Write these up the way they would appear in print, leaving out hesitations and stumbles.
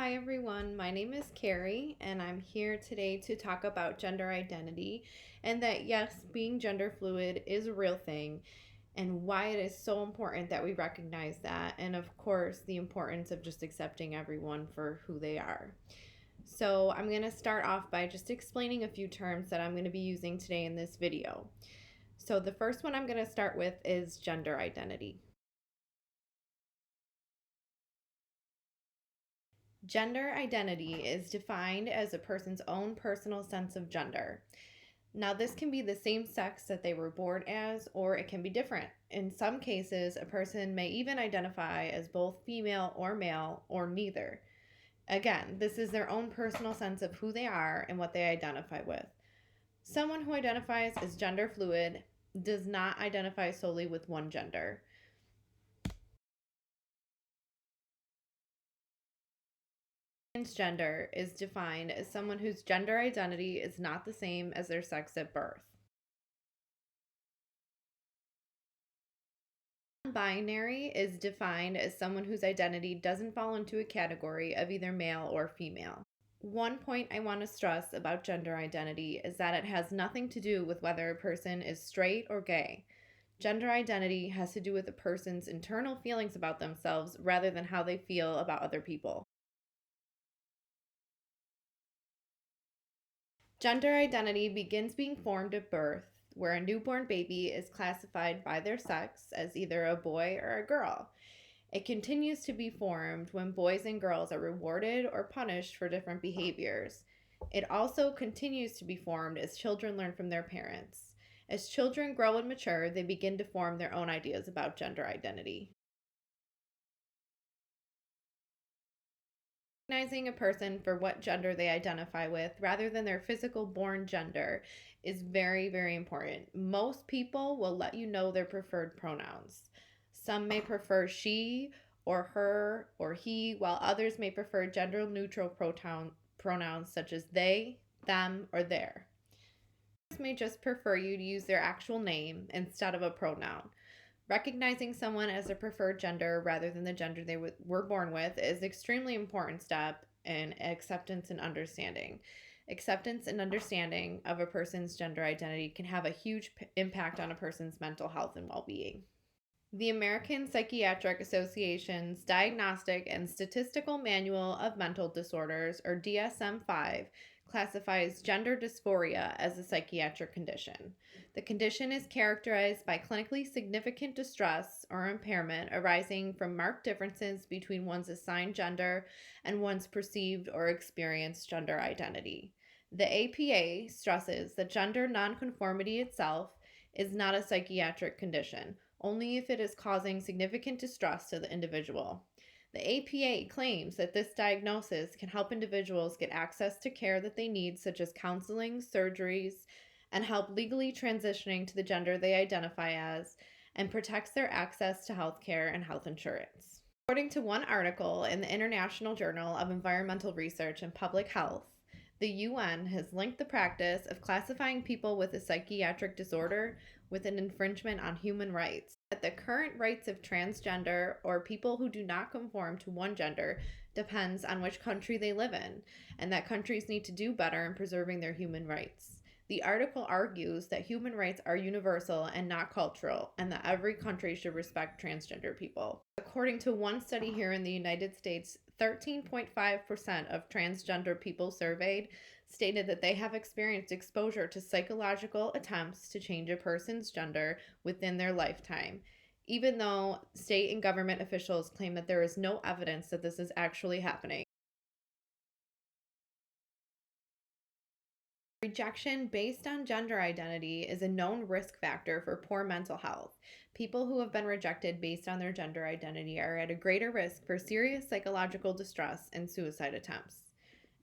Hi everyone, my name is Carrie and I'm here today to talk about gender identity and that yes, being gender fluid is a real thing and why it is so important that we recognize that, and of course the importance of just accepting everyone for who they are. So I'm going to start off by just explaining a few terms that I'm going to be using today in this video. So the first one I'm going to start with is gender identity. Gender identity is defined as a person's own personal sense of gender. Now, this can be the same sex that they were born as, or it can be different. In some cases, a person may even identify as both female or male, or neither. Again, this is their own personal sense of who they are and what they identify with. Someone who identifies as gender fluid does not identify solely with one gender. Transgender is defined as someone whose gender identity is not the same as their sex at birth. Non-binary is defined as someone whose identity doesn't fall into a category of either male or female. One point I want to stress about gender identity is that it has nothing to do with whether a person is straight or gay. Gender identity has to do with a person's internal feelings about themselves rather than how they feel about other people. Gender identity begins being formed at birth, where a newborn baby is classified by their sex as either a boy or a girl. It continues to be formed when boys and girls are rewarded or punished for different behaviors. It also continues to be formed as children learn from their parents. As children grow and mature, they begin to form their own ideas about gender identity. Recognizing a person for what gender they identify with rather than their physical born gender is very, very important. Most people will let you know their preferred pronouns. Some may prefer she or her or he, while others may prefer gender neutral pronouns such as they, them, or their. Others may just prefer you to use their actual name instead of a pronoun. Recognizing someone as their preferred gender rather than the gender they were born with is an extremely important step in acceptance and understanding. Acceptance and understanding of a person's gender identity can have a huge impact on a person's mental health and well being. The American Psychiatric Association's Diagnostic and Statistical Manual of Mental Disorders, or DSM 5, classifies gender dysphoria as a psychiatric condition. The condition is characterized by clinically significant distress or impairment arising from marked differences between one's assigned gender and one's perceived or experienced gender identity. The APA stresses that gender nonconformity itself is not a psychiatric condition, only if it is causing significant distress to the individual. The APA claims that this diagnosis can help individuals get access to care that they need, such as counseling, surgeries, and help legally transitioning to the gender they identify as, and protects their access to health care and health insurance. According to one article in the International Journal of Environmental Research and Public Health, the UN has linked the practice of classifying people with a psychiatric disorder with an infringement on human rights. That the current rights of transgender or people who do not conform to one gender depends on which country they live in, and that countries need to do better in preserving their human rights. The article argues that human rights are universal and not cultural, and that every country should respect transgender people. According to one study here in the United States, 13.5% of transgender people surveyed stated that they have experienced exposure to psychological attempts to change a person's gender within their lifetime, even though state and government officials claim that there is no evidence that this is actually happening. Rejection based on gender identity is a known risk factor for poor mental health. People who have been rejected based on their gender identity are at a greater risk for serious psychological distress and suicide attempts.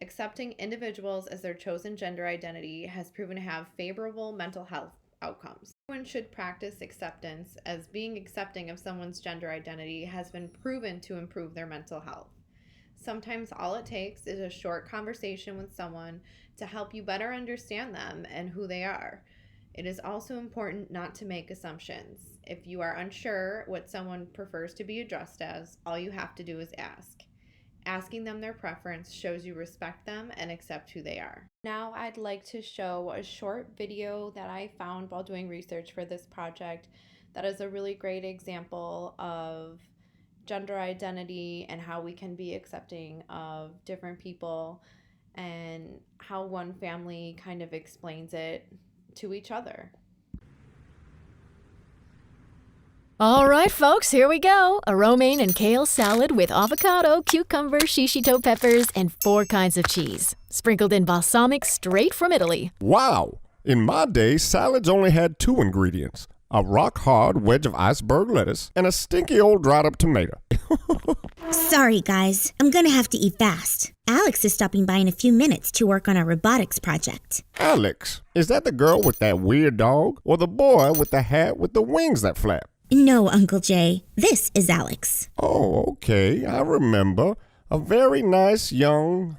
Accepting individuals as their chosen gender identity has proven to have favorable mental health outcomes. Everyone should practice acceptance, as being accepting of someone's gender identity has been proven to improve their mental health. Sometimes all it takes is a short conversation with someone to help you better understand them and who they are. It is also important not to make assumptions. If you are unsure what someone prefers to be addressed as, all you have to do is ask. Asking them their preference shows you respect them and accept who they are. Now I'd like to show a short video that I found while doing research for this project that is a really great example of gender identity and how we can be accepting of different people and how one family kind of explains it to each other. All right, folks, here we go. A romaine and kale salad with avocado, cucumber, shishito peppers, and 4 kinds of cheese. Sprinkled in balsamic straight from Italy. Wow! In my day, salads only had 2 ingredients. A rock-hard wedge of iceberg lettuce and a stinky old dried-up tomato. Sorry, guys. I'm gonna have to eat fast. Alex is stopping by in a few minutes to work on our robotics project. Alex, is that the girl with that weird dog? Or the boy with the hat with the wings that flap? No, Uncle Jay. This is Alex. Oh, okay, I remember. A very nice young...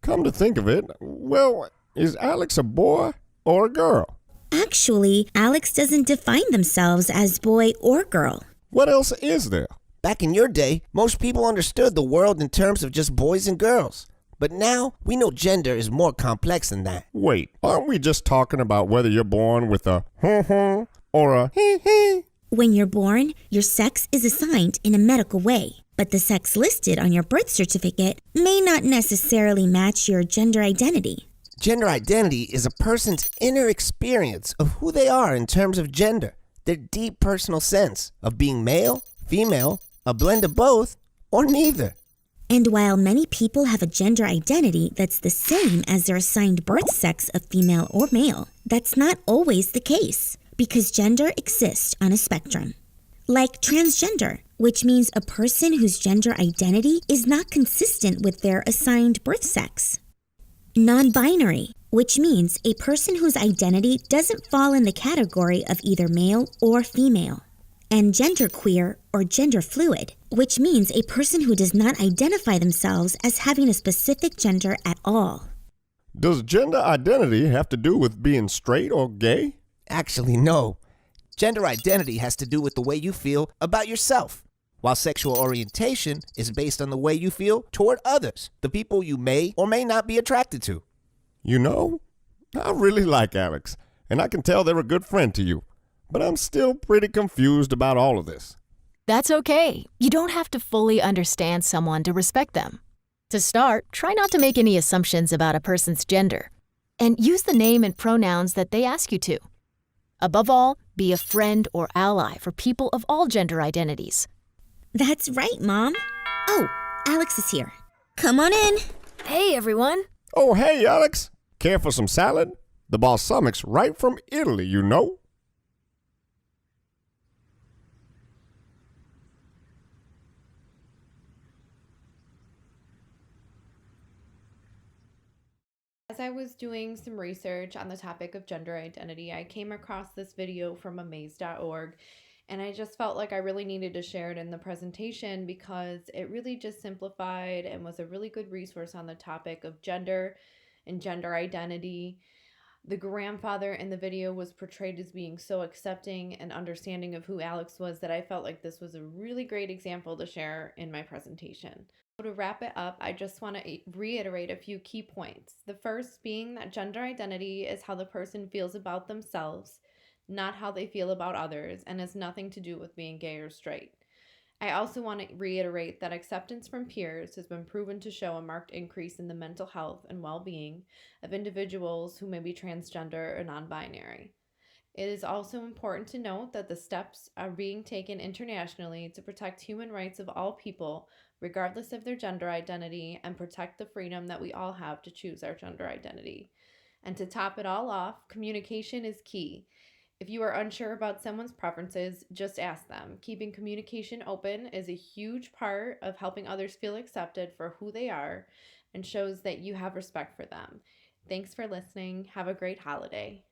come to think of it, well, is Alex a boy or a girl? Actually, Alex doesn't define themselves as boy or girl. What else is there? Back in your day, most people understood the world in terms of just boys and girls. But now, we know gender is more complex than that. Wait, aren't we just talking about whether you're born with a or a hee? When you're born, your sex is assigned in a medical way, but the sex listed on your birth certificate may not necessarily match your gender identity. Gender identity is a person's inner experience of who they are in terms of gender, their deep personal sense of being male, female, a blend of both, or neither. And while many people have a gender identity that's the same as their assigned birth sex of female or male, that's not always the case, because gender exists on a spectrum. Like transgender, which means a person whose gender identity is not consistent with their assigned birth sex. Non-binary, which means a person whose identity doesn't fall in the category of either male or female. And genderqueer or gender fluid, which means a person who does not identify themselves as having a specific gender at all. Does gender identity have to do with being straight or gay? Actually, no. Gender identity has to do with the way you feel about yourself, while sexual orientation is based on the way you feel toward others, the people you may or may not be attracted to. You know, I really like Alex, and I can tell they're a good friend to you. But I'm still pretty confused about all of this. That's okay. You don't have to fully understand someone to respect them. To start, try not to make any assumptions about a person's gender, and use the name and pronouns that they ask you to. Above all, be a friend or ally for people of all gender identities. That's right, Mom. Oh, Alex is here. Come on in. Hey, everyone. Oh, hey, Alex. Care for some salad? The balsamic's right from Italy, you know. As I was doing some research on the topic of gender identity, I came across this video from amaze.org, and I just felt like I really needed to share it in the presentation because it really just simplified and was a really good resource on the topic of gender and gender identity. The grandfather in the video was portrayed as being so accepting and understanding of who Alex was that I felt like this was a really great example to share in my presentation. So to wrap it up, I just want to reiterate a few key points. The first being that gender identity is how the person feels about themselves, not how they feel about others, and has nothing to do with being gay or straight. I also want to reiterate that acceptance from peers has been proven to show a marked increase in the mental health and well-being of individuals who may be transgender or non-binary. It is also important to note that the steps are being taken internationally to protect human rights of all people, regardless of their gender identity, and protect the freedom that we all have to choose our gender identity. And to top it all off, communication is key. If you are unsure about someone's preferences, just ask them. Keeping communication open is a huge part of helping others feel accepted for who they are and shows that you have respect for them. Thanks for listening. Have a great holiday.